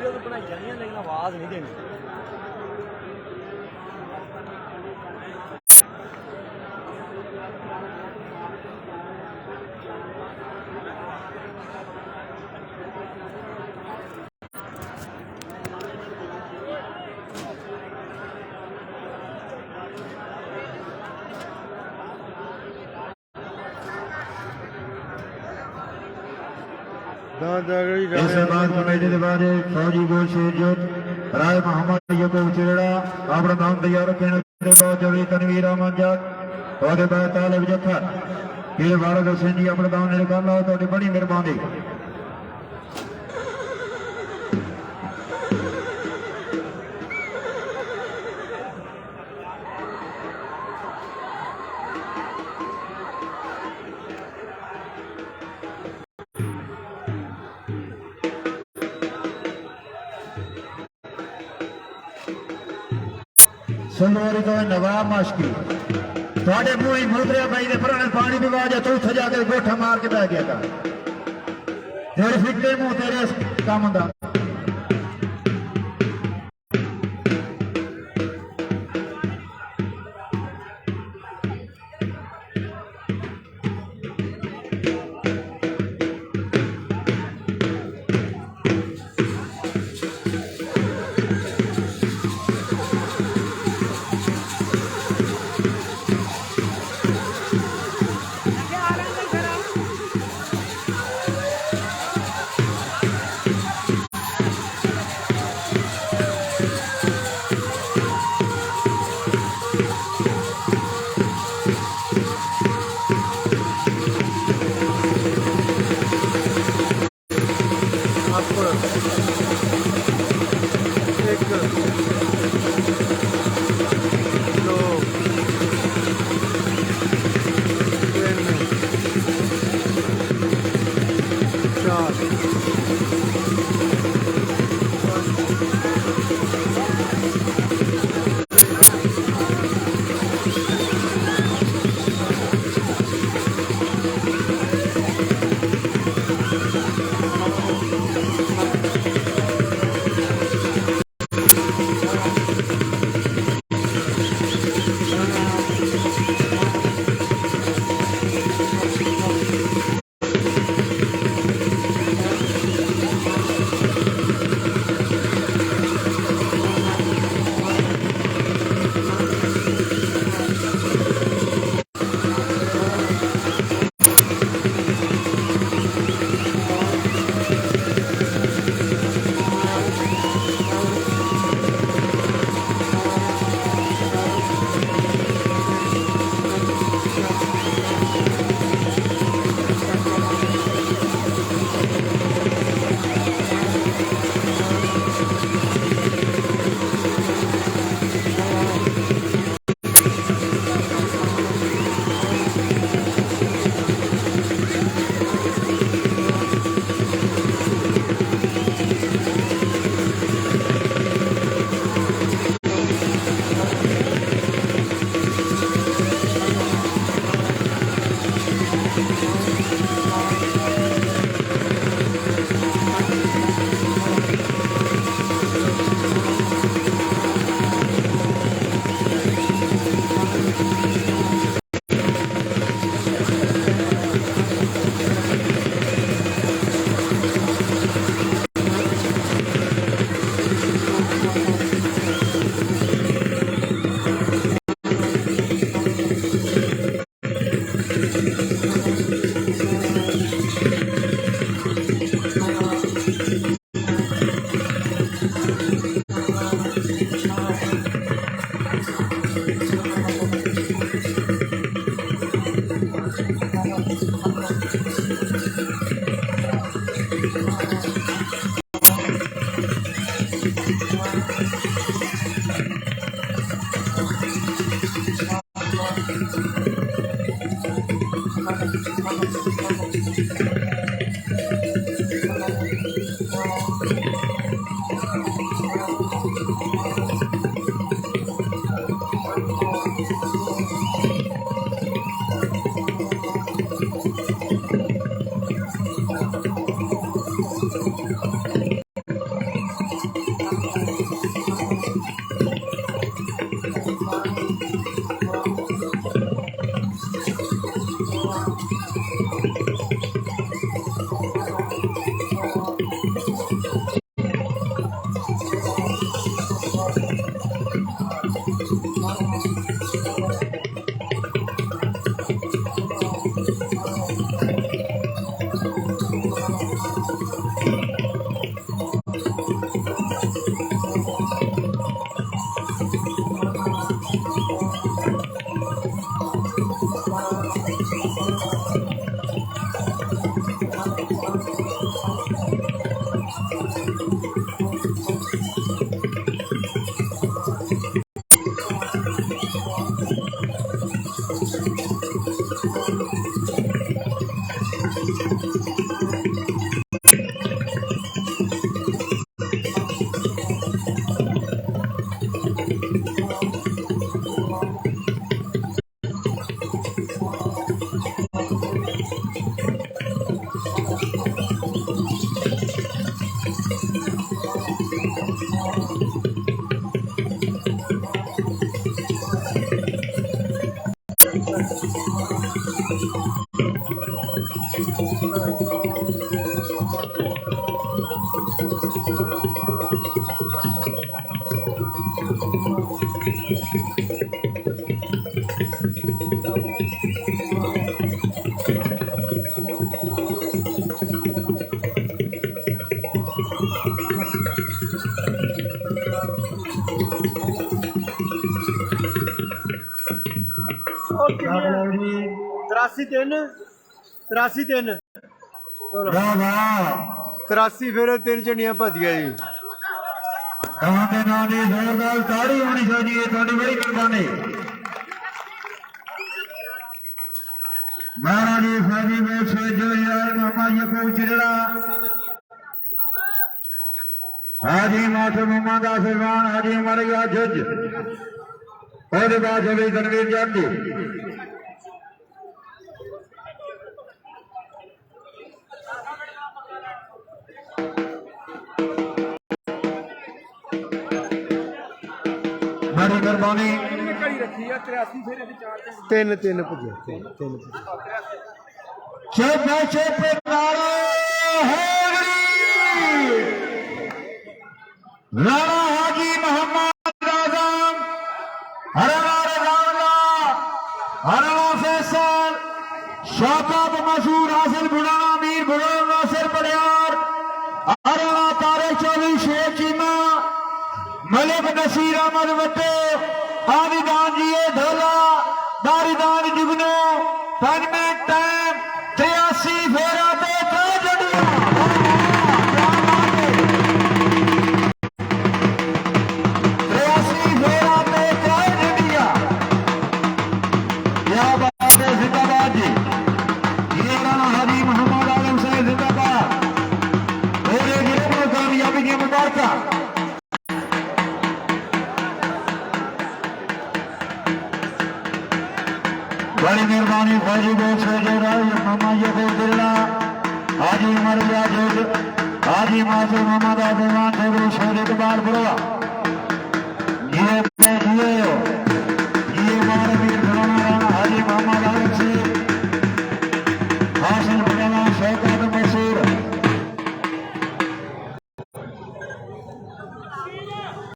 Video तो बनाई जानी है लेकिन आवाज़ नहीं देनी। इसके बाद कमेटी के बाद फौजी गोल शेरजोत राय मोहम्मद यकूब चिड़ा अपना नाम तैयार रखने के बाद जबी तनवीर अहमद जट और बाद तालिब जफर ये भारत हुसैन जी अपना नाम निकाल लो तो बड़ी मेहरबानी। संगवारी तो नवाब माशकी थोड़े मुंह ही मुदरिया भाई ने पुराने पानी भी वाजा तो उठ जाके गोठा मार के बह गया था तेरे फिक्रे मुंह तेरे काम दा 83 3 ਚਲੋ ਵਾਹ ਵਾਹ 83 ਫਿਰ 3 ਝੰਡੀਆਂ ਭੱਜ ਗਿਆ ਜੀ। ਕਹਾਂ ਦੇ ਨਾਂ ਦੀ ਜ਼ੋਰਦਾਰ ਤਾੜੀ ਹੋਣੀ ਚਾਹੀਦੀ ਹੈ। ਤੁਹਾਡੀ ਬੜੀ ਮਿਹਰਬਾਨੀ। ਮਹਾਰਾਣੀ ਫੌਜੀ ਮੇਰ ਸੇ ਜੋ ਯਾਰ ਮਾਮਾ ਯਕੂਬ ਚਿਹੜਾ ਹਾਜੀ ਮਾਥੇ ਮਮਾ ਦਾ ਸਰਵਾਨ ਹਾਜੀ ਮਰਿਆ ਜੱਜ ਉਹਦੇ ਬਾਅਦ ਜਵੇ ਤਨਵੀਰ ਜਾਂਦੀ बड़ी मेहरबानी। 3 ਭੱਜੇ 3 चौथे चौथे राणा हाजी मोहम्मद आजम हराना फैसल शाबाब मशहूर हासिल बुढ़ाना मीर बुढ़ाना नासिर बलियार हराना तारे 24 शेख चीमा मलिक नसीर अहमद वट्टे आदिदान जी ढोला दारीदान जुगनो 5 मिनट टाइम 83 फेरा पे 83 फेरा पे क्या बात है। जिंदाबाद जी ये राणा हाजी मोहम्मद आलम साहब जिंदाबाद और ये गिरोह को कामयाबी की मुबारक। बड़ी मेहरबानी फौजी बोल से जो मामा ये को दिल्ला हाजी मरिया जो हाजी मासूम मोहम्मद आजमान से शेर इकबाल बुरा